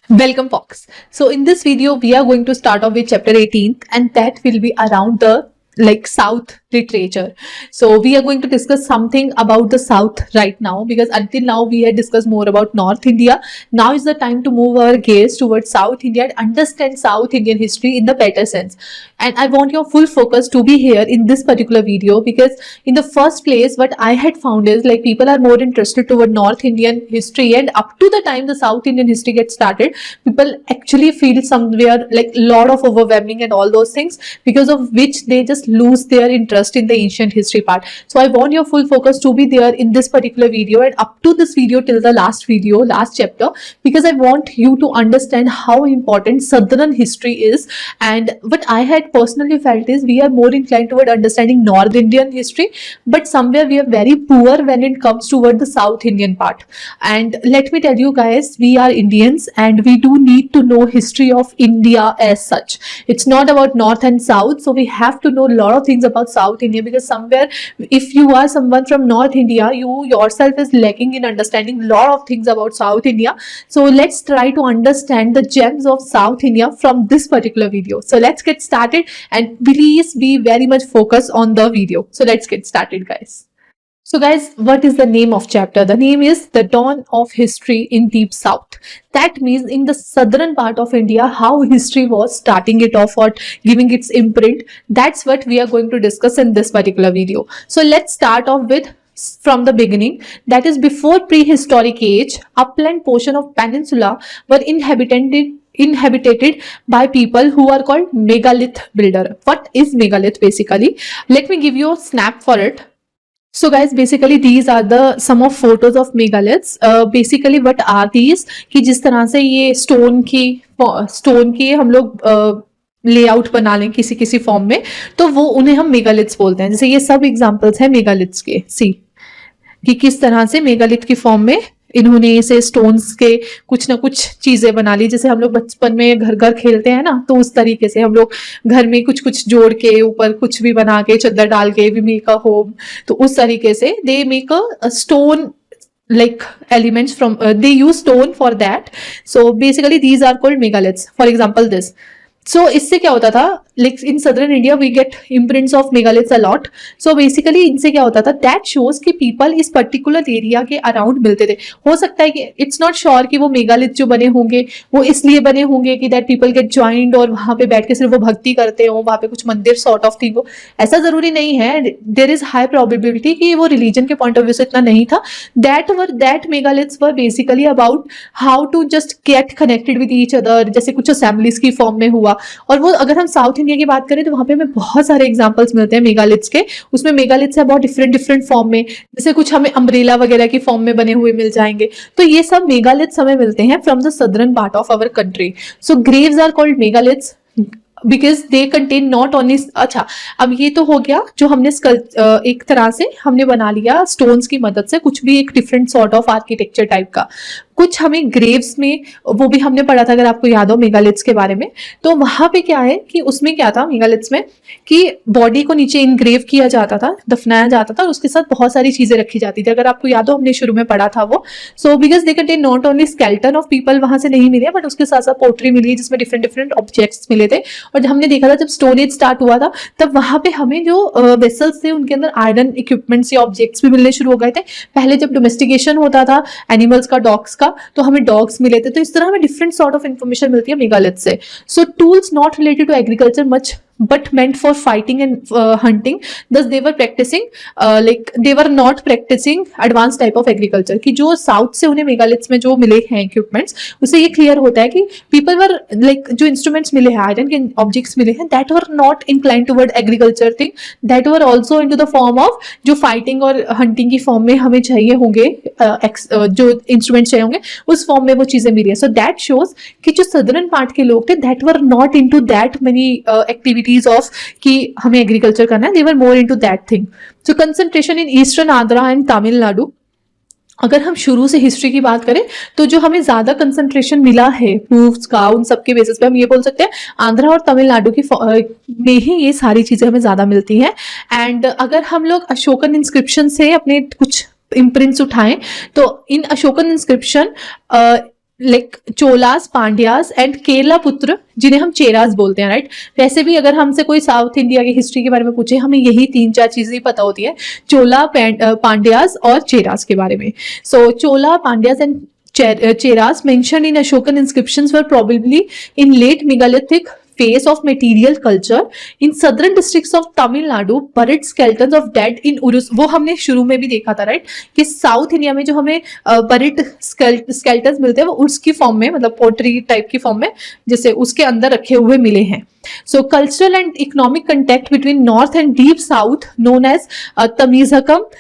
Welcome, Fox. So, in this video, we are going to start off with chapter 18th, and that will be around the South literature. So, we are going to discuss something about the South right now because until now we had discussed more about North India. Now is the time to move our gaze towards South India and understand South Indian history in the better sense. And I want your full focus to be here in this particular video because in the first place, what I had found is like people are more interested toward North Indian history, and up to the time the South Indian history gets started, people actually feel somewhere like a lot of overwhelming and all those things, because of which they just lose their interest in the ancient history part. So I want your full focus to be there in this particular video and up to this video till the last chapter, because I want you to understand how important Southern history is. And what I had personally felt is we are more inclined toward understanding North Indian history, but somewhere we are very poor when it comes toward the South Indian part. And let me tell you guys, we are Indians and we do need to know history of India as such. It's not about North and South, so we have to know a lot of things about South India, because somewhere if you are someone from North India, you yourself is lacking in understanding a lot of things about South India. So let's try to understand the gems of South India from this particular video. So let's get started, and please be very much focused on the video. So let's get started, guys. So guys, what is the name of chapter? The name is The Dawn of History in Deep South. That means in the southern part of India, how history was starting it off or giving its imprint. That's what we are going to discuss in this particular video. So let's start off with from the beginning. That is, before prehistoric age, upland portion of peninsula were inhabited by people who are called megalith builder. What is megalith basically? Let me give you a snap for it. So guys, basically these are the some of photos of megaliths. Basically what are these कि जिस तरह से ये stone की हम लोग layout बना लें किसी किसी फॉर्म में, तो वो उन्हें हम मेगालिथ्स बोलते हैं. जैसे ये सब एग्जांपल्स हैं मेगालिथ्स के. सी कि किस तरह से मेगालिथ की फॉर्म में इन्होंने इसे स्टोन्स के कुछ ना कुछ चीजें बना ली. जैसे हम लोग बचपन में घर घर खेलते हैं ना, तो उस तरीके से हम लोग घर में कुछ कुछ जोड़ के ऊपर कुछ भी बना के चद्दर डाल के वी मेक अ होम. तो उस तरीके से they make a stone like elements from they use stone for that. So basically these are called megaliths. For example this. So इससे क्या होता था, like in southern India we get imprints of megaliths a lot. So basically इनसे क्या होता था, that shows कि people इस particular area के around मिलते थे. हो सकता है कि it's not sure कि वो मेगालिथ जो बने होंगे वो इसलिए बने होंगे कि that people get joined और वहाँ पे बैठ के सिर्फ वो भक्ति करते हो, वहाँ पे कुछ मंदिर sort of thing हो. ऐसा जरूरी नहीं है. There is high probability कि वो religion के point of view से इतना नहीं था. That megaliths were basically about how to just get connected with each other. जैसे कुछ assemblies की form में हुआ. और वो अगर हम साउथ इंडिया की बात करें तो वहां पे हमें बहुत सारे एग्जांपल्स मिलते हैं मेगालिथ्स के. उसमें मेगालिथ्स है बहुत डिफरेंट फॉर्म में, जैसे कुछ हमें अम्ब्रेला वगैरह की फॉर्म में बने हुए मिल जाएंगे. तो ये सब मेगालिथ्स हमें मिलते हैं from the southern part of our country. So graves are called megaliths because they contain not only. अच्छा, अब ये तो हो गया जो हमने एक तरह से हमने बना लिया स्टोन्स की मदद से कुछ भी एक different sort of architecture type का. कुछ हमें ग्रेव्स में वो भी हमने पढ़ा था, अगर आपको याद हो मेगालिथ्स के बारे में. तो वहां पे क्या है कि उसमें क्या था मेगालिथ्स में कि बॉडी को नीचे इनग्रेव किया जाता था, दफनाया जाता था और उसके साथ बहुत सारी चीजें रखी जाती थी. अगर आपको याद हो हमने शुरू में पढ़ा था वो. So because they contain not only skeleton of people वहां से नहीं मिले, बट उसके साथ साथ पोट्री मिली जिसमें डिफरेंट ऑब्जेक्ट्स मिले थे. और हमने देखा था जब स्टोन एज स्टार्ट हुआ था तब वहां पे हमें जो वेसल्स थे उनके अंदर आयरन इक्विपमेंट्स या ऑब्जेक्ट्स भी मिलने शुरू हो गए थे. पहले जब डोमेस्टिकेशन होता था एनिमल्स का, डॉग्स का, तो हमें डॉग्स मिले थे. तो इस तरह हमें डिफरेंट सॉर्ट ऑफ इंफॉर्मेशन मिलती है मेगालिथ से. So tools not related to agriculture much but meant for fighting and hunting. Thus they were practicing they were not practicing advanced type of agriculture. कि जो साउथ से उन्हें megaliths में जो मिले हैं इक्विपमेंट्स, उससे ये क्लियर होता है कि people were जो इंस्ट्रूमेंट्स मिले हैं, आयरन के ऑब्जेक्ट्स मिले हैं, that were not inclined toward agriculture thing, that were also into the form of जो फाइटिंग और हंटिंग की फॉर्म में हमें चाहिए होंगे, जो इंस्ट्रूमेंट्स चाहिए होंगे उस फॉर्म में वो चीजें मिली है. सो दैट शोज कि जो सदर्न पार्ट के लोग थे that were not into that many activities of कि हमें एग्रीकल्चर करना है. they were more into that thing. So concentration in eastern Andhra and Tamil Nadu. अगर हम शुरू से हिस्ट्री की बात करें तो जो हमें ज्यादा कंसंट्रेशन मिला है प्रूफ्स का, उन सबके बेसिस पे हम ये बोल सकते हैं आंध्रा और तमिलनाडु की में ही ये सारी चीजें हमें ज्यादा मिलती हैं. एंड अगर हम लोग अशोकन इंस्क्रिप्शन से अपने कुछ इम्प्रिंट्स उठाएं तो in Ashokan inscription like Cholas, Pandyas and Kerala putra, जिन्हें हम चेरास बोलते हैं, राइट। वैसे भी अगर हमसे कोई साउथ इंडिया की हिस्ट्री के बारे में पूछे, हमें यही 3-4 चीजें ही पता होती है, चोला, पांड्यास और चेरास के बारे में। So Chola, Pandyas and Cheras mentioned in Ashokan inscriptions were probably in late megalithic phase of material culture in southern districts of Tamil Nadu. Buried skeletons of dead in Urus, वो हमने शुरू में भी देखा था, राइट, कि साउथ इंडिया में जो हमें बरिड स्केल्टन्स मिलते हैं वो उसकी फॉर्म में, मतलब पोट्री टाइप की फॉर्म में, जैसे उसके अंदर रखे हुए मिले हैं। So cultural and economic contact between north and deep south known as Tamizhakam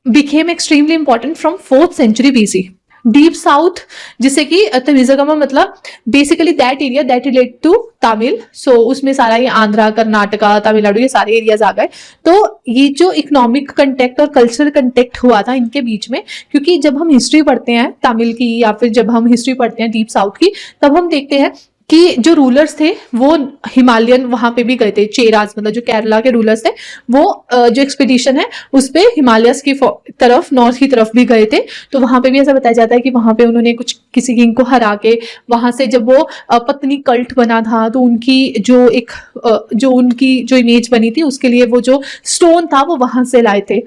became extremely important from 4th century BC. Deep south, जिसे कि तमिज़कम मतलब basically that area that relate to Tamil, so उसमें सारा ये आंध्रा, कर्नाटका, तमिलनाडु, ये सारे एरियाज आ गए। तो ये जो इकोनॉमिक कंटेक्ट और कल्चरल कंटेक्ट हुआ था इनके बीच में, क्योंकि जब हम हिस्ट्री पढ़ते हैं तमिल की या फिर जब हम हिस्ट्री पढ़ते हैं डीप साउथ की, तब हम देखते हैं कि जो रूलर्स थे वो हिमालयन वहां पे भी गए थे। चेराज मतलब जो केरला के रूलर्स थे, वो जो एक्सपीडिशन है उस पे हिमालयस की तरफ, नॉर्थ की तरफ भी गए थे। तो वहां पे भी ऐसा बताया जाता है कि वहां पे उन्होंने कुछ किसी किंग को हरा के, वहां से जब वो पत्नी कल्ट बना था, तो उनकी जो इमेज बनी थी उसके लिए वो जो स्टोन था वो वहां से लाए थे।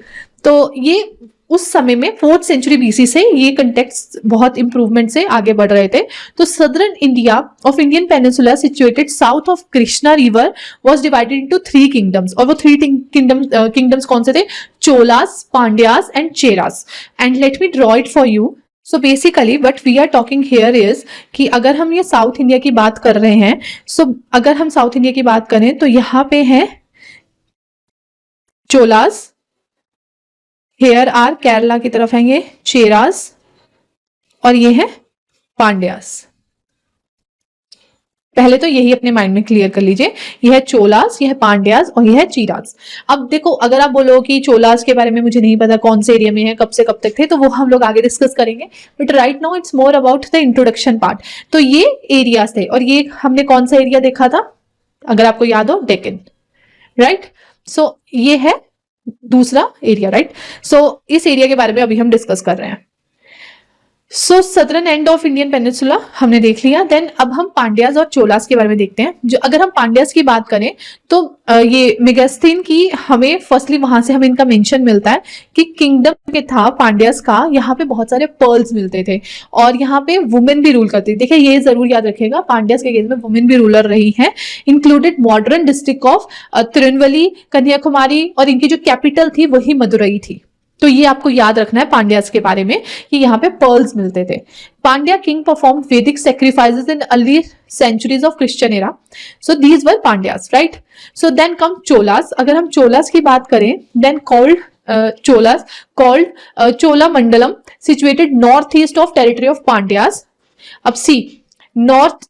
तो ये उस समय में 4th सेंचुरी बीसी से ये कंटेक्स्ट बहुत इंप्रूवमेंट से आगे बढ़ रहे थे। तो southern India of Indian peninsula situated south of Krishna river was divided into 3 kingdoms, और वो 3 किंगडम्स कौन से थे? Cholas, Pandyas and Cheras. And let me draw it for you. So basically what we are talking here is कि अगर हम ये साउथ इंडिया की बात कर रहे हैं, सो अगर हम साउथ इंडिया की बात करें तो यहाँ पे है चोलास, हेयर आर केरला की तरफ है ये चेरास, और ये है पांड्यास। पहले तो यही अपने माइंड में क्लियर कर लीजिए, यह है चोलास, यह है पांड्यास और यह है चेरास। अब देखो, अगर आप बोलो कि चोलास के बारे में मुझे नहीं पता कौन से एरिया में है, कब से कब तक थे, तो वो हम लोग आगे डिस्कस करेंगे, but right now it's more about the introduction part. तो ये एरियाज थे, और ये हमने कौन सा एरिया देखा था, अगर आपको याद हो, डेक्कन, राइट। सो ये है दूसरा एरिया, राइट। सो इस एरिया के बारे में अभी हम डिस्कस कर रहे हैं। So southern end of Indian peninsula हमने देख लिया। देन अब हम पांड्यास और चोलास के बारे में देखते हैं। जो अगर हम पांड्यास की बात करें तो ये मेगास्थीन की हमें फर्स्टली वहां से हमें इनका मेंशन मिलता है कि किंगडम के था पांड्यास का, यहाँ पे बहुत सारे पर्ल्स मिलते थे और यहाँ पे वुमेन भी रूल करती थी। देखिए ये जरूर याद रखिएगा, पांड्यास के केस में वुमेन भी रूलर रही है। Included modern district of Tirunelveli, Kanyakumari, और इनकी जो कैपिटल थी वही मदुरई थी। तो ये आपको याद रखना है पांड्यास के बारे में कि यहाँ पे पर्ल्स मिलते थे। Pandya king perform Vedic sacrifices in early centuries of Christian era, so these were Pandyas, right. So then come Cholas. अगर हम चोलास की बात करें, then called Cholas called Chola Mandalam, situated north east of territory of Pandyas. अब सी, नॉर्थ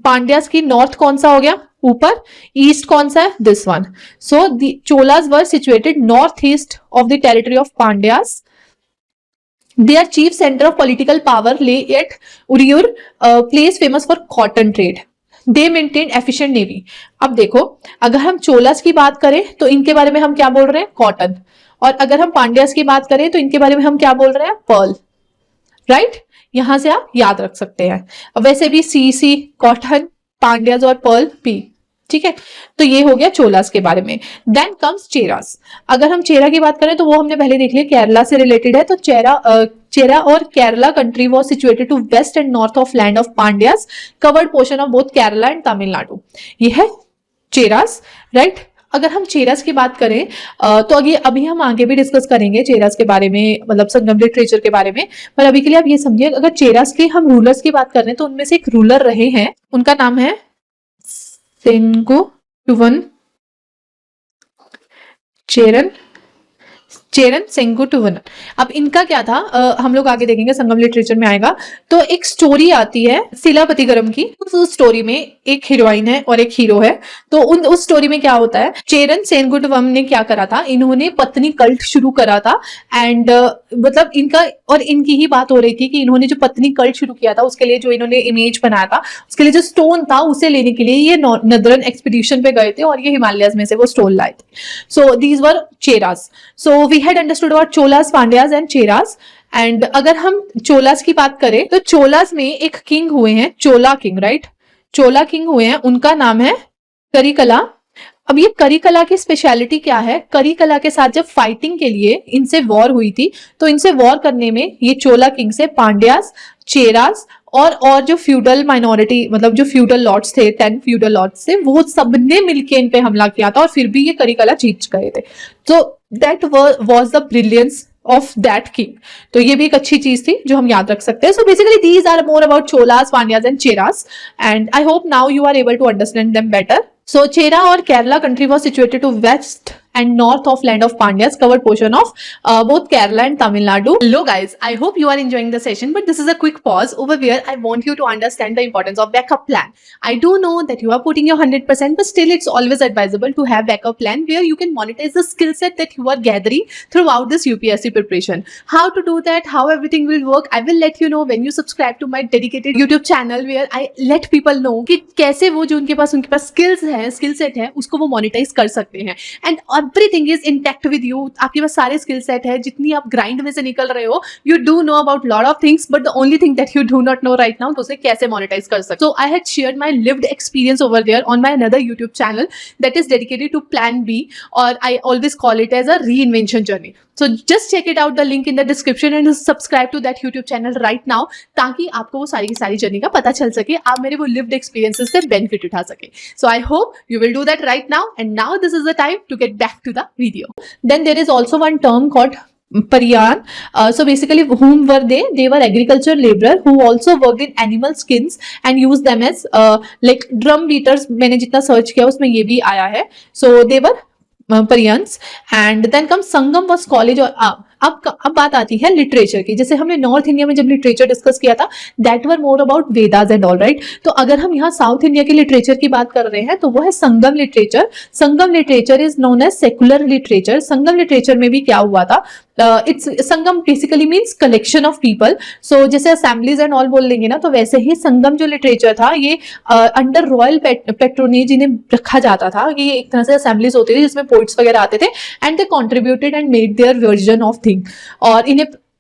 पांड्यास की नॉर्थ कौन सा हो गया, ऊपर, ईस्ट कौन सा है, this one. So the Cholas were situated north east of the territory of Pandyas. Their chief center of political power lay at Uriyur, place famous for cotton trade. They maintained efficient navy. अब देखो, अगर हम चोलास की बात करें तो इनके बारे में हम क्या बोल रहे हैं, कॉटन, और अगर हम पांड्यास की बात करें तो इनके बारे में हम क्या बोल रहे हैं, पर्ल, राइट। यहां से आप याद रख सकते हैं। अब वैसे भी सी कॉटन, पांड्यास और पर्ल पी, ठीक है। तो ये हो गया चोलास के बारे में। Then comes Cheras. अगर हम चेरा की बात करें तो वो हमने पहले देख लिया, केरला से रिलेटेड है। तो चेरा और Kerala country was situated to west and north of land of Pandyas, covered portion of both Kerala and Tamil Nadu. ये है चेरास, राइट। अगर हम चेरास की बात करें तो अभी हम आगे भी डिस्कस करेंगे चेरास के बारे में, मतलब संगम लिटरेचर के बारे में, पर अभी के लिए आप ये समझिए, अगर चेरास के हम रूलर्स की बात कर रहे हैं तो उनमें से एक रूलर रहे हैं, उनका नाम है सेंगुटुवन, चेरन सेंगुटुवन। अब इनका क्या था, हम लोग आगे देखेंगे, संगम लिटरेचर में आएगा। तो एक स्टोरी आती है शिलापतिगरम की, उस स्टोरी में एक हीरोइन है और एक हीरो है। तो उस स्टोरी में क्या होता है, चेरन सेनगुटवम ने क्या करा था, इन्होंने पत्नी कल्ट शुरू करा था। एंड मतलब इनका और इनकी ही बात हो रही थी कि इन्होंने जो पत्नी कल्ट शुरू किया था उसके लिए जो इन्होंने इमेज बनाया था, उसके लिए जो स्टोन था उसे लेने के लिए ये नदरन एक्सपीडिशन पे गए थे और ये हिमालयस में से वो स्टोन लाए थे। सो these were Cheras. So we had understood about Cholas, Pandyas and Cheras, and अगर हम चोलास की बात करें तो चोलास में एक किंग हुए हैं, चोला किंग, राइट, चोला किंग हुए हैं, उनका नाम है करिकला। अब ये करिकला की स्पेशलिटी क्या है, करिकला के साथ जब फाइटिंग के लिए इनसे वॉर हुई थी तो इनसे वॉर करने में ये चोला किंग से पांड्यास, चेरास और जो फ्यूडल माइनॉरिटी, मतलब जो फ्यूडल लॉर्ड्स थे, 10 फ्यूडल लॉर्ड्स थे, वो सबने मिलके इन पे हमला किया था और फिर भी ये करिकला जीत गए थे। तो that was the brilliance of that king. तो ये भी एक अच्छी चीज थी जो हम याद रख सकते हैं। So basically these are more about Cholas, Pandyas and Cheras, and I hope now you are able to understand them better. So Chera or Kerala country was situated to west and north of land of Pandyas, covered portion of both Kerala and Tamil Nadu. Hello guys, I hope you are enjoying the session, but this is a quick pause over where I want you to understand the importance of backup plan. I do know that you are putting your 100%, but still it's always advisable to have backup plan where you can monetize the skill set that you are gathering throughout this UPSC preparation. How to do that, how everything will work, I will let you know when you subscribe to my dedicated YouTube channel where I let people know कि कैसे वो जो उनके पास skills है, skill set है, उसको वो monetise कर सकते हैं। And everything is intact with you, आपके पास सारे स्किल सेट है, जितनी आप ग्राइंड में से निकल रहे हो, you do know about lot of things, but the only thing that you do not know right now, तो उसे कैसे मोनेटाइज कर सकते। So I had shared my lived experience over there on my another YouTube channel that is dedicated to plan B, और I always call it as a reinvention journey. So just check it out, the link in the description, and subscribe to that YouTube channel right now, ताकि आपको वो सारी की सारी journey का पता चल सके, आप मेरे वो lived experiences से benefit उठा सके। So I hope you will do that right now, and now this is the time to get back to the video. Then there is also one term called Pariyan. So basically whom were they? They were agriculture laborer who also worked in animal skins and used them as like drum beaters. मैंने जितना search किया उसमें ये भी आया है। So they were Paryans, and then comes Sangam was college। और अब बात आती है लिटरेचर की। जैसे हमने नॉर्थ इंडिया में जब लिटरेचर डिस्कस किया था, that were more about Vedas and all, right. तो अगर हम यहाँ साउथ इंडिया के लिटरेचर की बात कर रहे हैं तो वो है Sangam literature. Sangam literature is known as secular literature. Sangam literature में भी क्या हुआ था, it's Sangam basically means collection of people. So जैसे असेंबलीज एंड ऑल बोल लेंगे ना, तो वैसे ही संगम जो लिटरेचर था ये अंडर रॉयल पेट्रोनेज इन्हें रखा जाता था। ये एक तरह से असेंबलीज होती थी जिसमें पोइट्स वगैरह आते थे, and they contributed and made their version of thing. और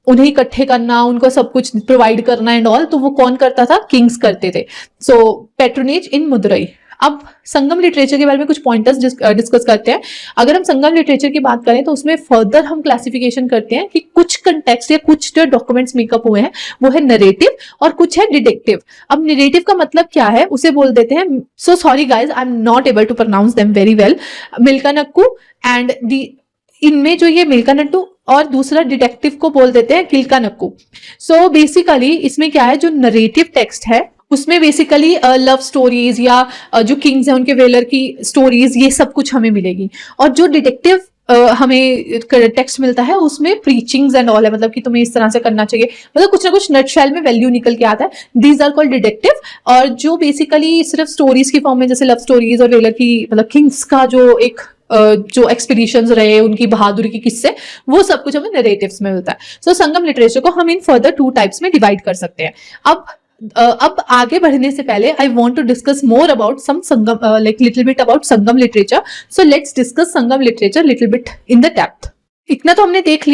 उन्हें इकट्ठे करना, उनको सब कुछ प्रोवाइड करना एंड ऑल, तो वो कौन करता था, किंग्स करते थे। सो पेट्रोनेज इन मदुरई। अब संगम लिटरेचर के बारे में कुछ पॉइंटर्स डिस्कस करते हैं। अगर हम संगम लिटरेचर की बात करें तो उसमें फर्दर हम क्लासिफिकेशन करते हैं कि कुछ कंटेक्स्ट या कुछ जो डॉक्यूमेंट्स मेकअप हुए हैं वो है नरेटिव और कुछ है डिडक्टिव। अब नरेटिव का मतलब क्या है उसे बोल देते हैं, so sorry guys, I am not able to pronounce them very well, मिल्का नक्कू एंड दी, इनमें जो ये मिल्का नट्टू और दूसरा डिटेक्टिव को बोल देते हैं किल्का नक्कू। सो बेसिकली इसमें क्या है, जो नरेटिव टेक्स्ट है उसमें बेसिकली लव स्टोरीज या जो किंग्स हैं उनके वेलर की स्टोरीज, ये सब कुछ हमें मिलेगी। और जो डिटेक्टिव हमें टेक्स्ट मिलता है उसमें प्रीचिंग्स एंड ऑल है, मतलब कि तुम्हें इस तरह से करना चाहिए, मतलब कुछ ना कुछ नटशेल में वैल्यू निकल के आता है। These are called detective. और जो बेसिकली सिर्फ स्टोरीज की फॉर्म में, जैसे लव स्टोरीज और वेलर की, मतलब किंग्स का जो एक जो एक्सपीडिशंस रहे, उनकी बहादुरी के किस्से, वो सब कुछ हमें नरेटिव्स में मिलता है। सो संगम लिटरेचर को हम इन फर्दर 2 टाइप्स में डिवाइड कर सकते हैं। अब आगे बढ़ने से पहले I want to discuss more about some Sangam, like little bit about Sangam literature. So let's discuss Sangam literature little bit in the depth. इतना तो हमने देख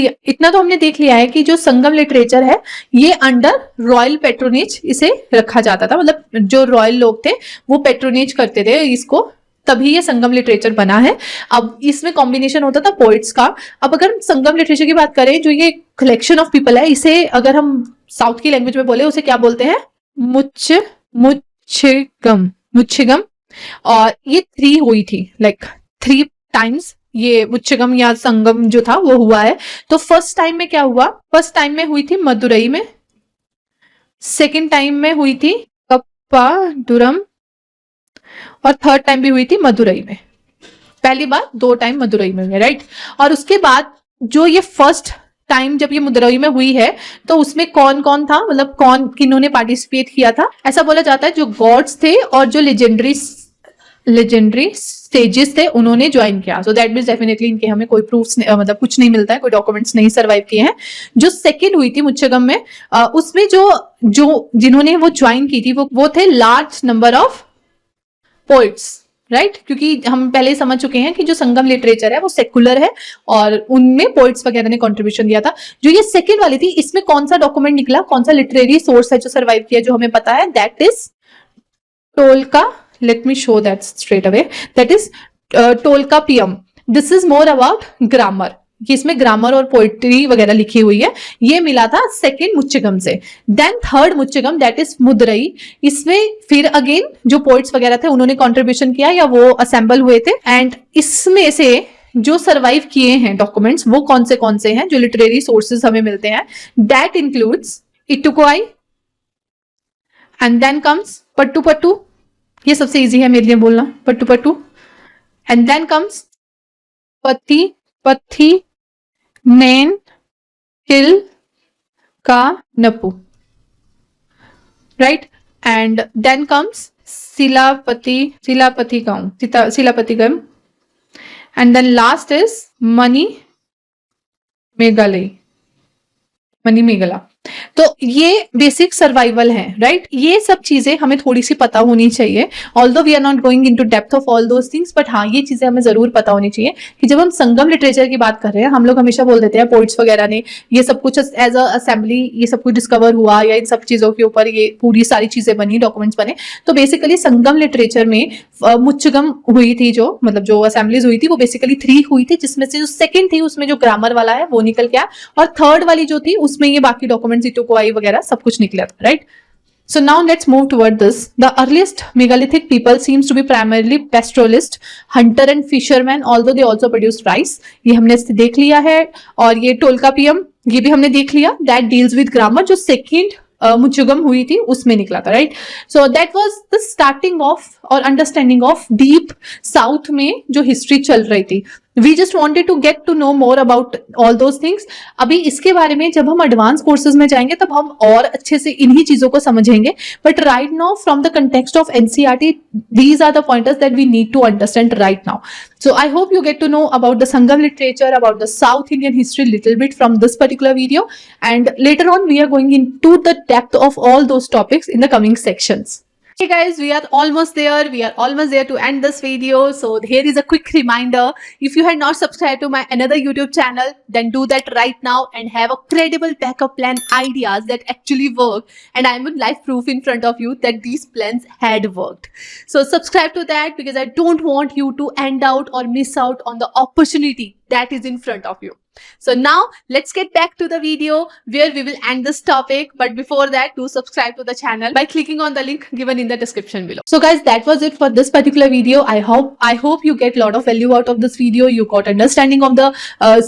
लिया है कि जो संगम लिटरेचर है ये अंडर रॉयल पेट्रोनेज इसे रखा जाता था, मतलब जो रॉयल लोग थे वो पेट्रोनेज करते थे इसको, तभी ये संगम लिटरेचर बना है। अब इसमें कॉम्बिनेशन होता था पोइट्स का। अब अगर हम संगम लिटरेचर की बात करें, जो ये कलेक्शन ऑफ पीपल है, इसे अगर हम साउथ की लैंग्वेज में बोले उसे क्या बोलते हैं, मुच्छिगम। और ये 3 हुई थी, लाइक 3 टाइम्स ये मुच्छिगम या संगम जो था वो हुआ है। तो फर्स्ट टाइम में क्या हुआ, फर्स्ट टाइम में हुई थी मदुरई में, सेकेंड टाइम में हुई थी कप्पाडुरम, और थर्ड टाइम भी हुई थी मदुरई में। पहली बार 2 टाइम मदुरई में हुई, राइट। और उसके बाद जो ये फर्स्ट टाइम जब ये मदुरई में हुई है तो उसमें कौन कौन था, मतलब किन्होंने पार्टिसिपेट किया था। ऐसा बोला जाता है जो गॉड्स थे और जो लेजेंडरी स्टेजेस थे उन्होंने ज्वाइन किया। सो दैट मींस डेफिनेटली इनके हमें कोई प्रूफ्स, मतलब कुछ नहीं मिलता है, कोई डॉक्यूमेंट्स नहीं सर्वाइव किए हैं। जो सेकेंड हुई थी मुच्छगम में, उसमें जो जिन्होंने वो ज्वाइन की थी वो थे large number of poets, right क्योंकि हम पहले ही समझ चुके हैं कि जो संगम लिटरेचर है वो सेकुलर है और उनमें पोइट्स वगैरह ने कंट्रीब्यूशन दिया था। जो ये सेकंड वाली थी, इसमें कौन सा डॉक्यूमेंट निकला, कौन सा लिटरेरी सोर्स है जो सर्वाइव किया, जो हमें पता है, दैट इज टोलका। Let me show that straight away, that is Tolkappiyam. This is more about grammar, कि इसमें ग्रामर और पोइट्री वगैरह लिखी हुई है। ये मिला था सेकेंड मुच्चगम से। देन थर्ड मुच्चगम दैट इज मुद्रई। इसमें फिर अगेन जो पोइट्स वगैरह थे उन्होंने कंट्रीब्यूशन किया या वो असेंबल हुए थे। एंड इसमें से जो सर्वाइव किए हैं डॉक्यूमेंट्स वो कौन से हैं जो लिटरेरी सोर्सेज हमें मिलते हैं, दैट इंक्लूड्स इटुकोई and then comes Pattu Pattu. ये सबसे इजी है मेरे लिए बोलना, Pattu Pattu. And then comes पत्ती पत्थी नैन हिल का नपू, राइट। एंड देन कम्स शिलापति गम। And then last is Manimekalai. तो ये बेसिक सर्वाइवल है, राइट। ये सब चीजें हमें थोड़ी सी पता होनी चाहिए, although we are not going into depth of all those things, but हाँ ये चीजें हमें जरूर पता होनी चाहिए कि जब हम संगम लिटरेचर की बात कर रहे हैं, हम लोग हमेशा बोल देते हैं पोइट्स वगैरह ने ये सब कुछ एज अ असेंबली ये सब कुछ डिस्कवर हुआ या इन सब चीजों के ऊपर ये पूरी सारी चीजें बनी, डॉक्यूमेंट्स बने। तो बेसिकली संगम लिटरेचर में मुच्चगम हुई थी, जो मतलब जो असेंबलीज हुई थी वो बेसिकली 3 हुई थी, जिसमें से जो सेकंड थी उसमें जो ग्रामर वाला है वो निकल गया, और थर्ड वाली जो थी उसमें ये बाकी डॉक्यूमेंट्स इटोकोई वगैरह सब कुछ निकला था, right. So now let's move toward this. The earliest megalithic people seems to be primarily pastoralist, hunter and fishermen, although they also produced rice. ये हमने देख लिया है। और ये टोलकापियम ये भी हमने देख लिया, that deals with grammar, जो second मुच्चगम हुई थी उसमें निकला था, right. So that was the starting of और अंडरस्टैंडिंग ऑफ डीप साउथ में जो हिस्ट्री चल रही थी। We just wanted to get to know more about all those things. अभी इसके बारे में जब हम एडवांस कोर्सेज में जाएंगे तब हम और अच्छे से इन्हीं चीजों को समझेंगे, but right now from the context of NCERT these are the pointers that we need to understand right now. So I hope you get to know about the Sangam literature, about the South Indian history little bit from this particular video, and later on we are going into the depth of all those topics in the coming sections. Hey guys, we are almost there to end this video. So here is a quick reminder, if you had not subscribed to my another YouTube channel, then do that right now and have a credible backup plan ideas that actually work, and I'm with live proof in front of you that these plans had worked. So subscribe to that because I don't want you to end out or miss out on the opportunity that is in front of you. So now let's get back to the video where we will end this topic, but before that do subscribe to the channel by clicking on the link given in the description below. So guys, that was it for this particular video. I hope you get a lot of value out of this video. You got understanding of the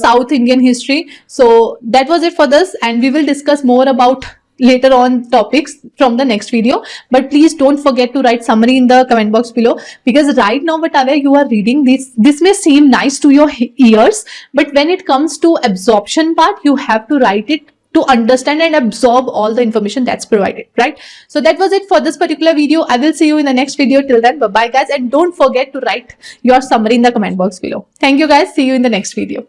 South Indian history. So that was it for this, and we will discuss more about later on topics from the next video, but please don't forget to write summary in the comment box below, because right now whatever you are reading, this may seem nice to your ears, but when it comes to absorption part, you have to write it to understand and absorb all the information that's provided, right? So that was it for this particular video. I will see you in the next video. Till then, bye bye guys, and don't forget to write your summary in the comment box below. Thank you guys, see you in the next video.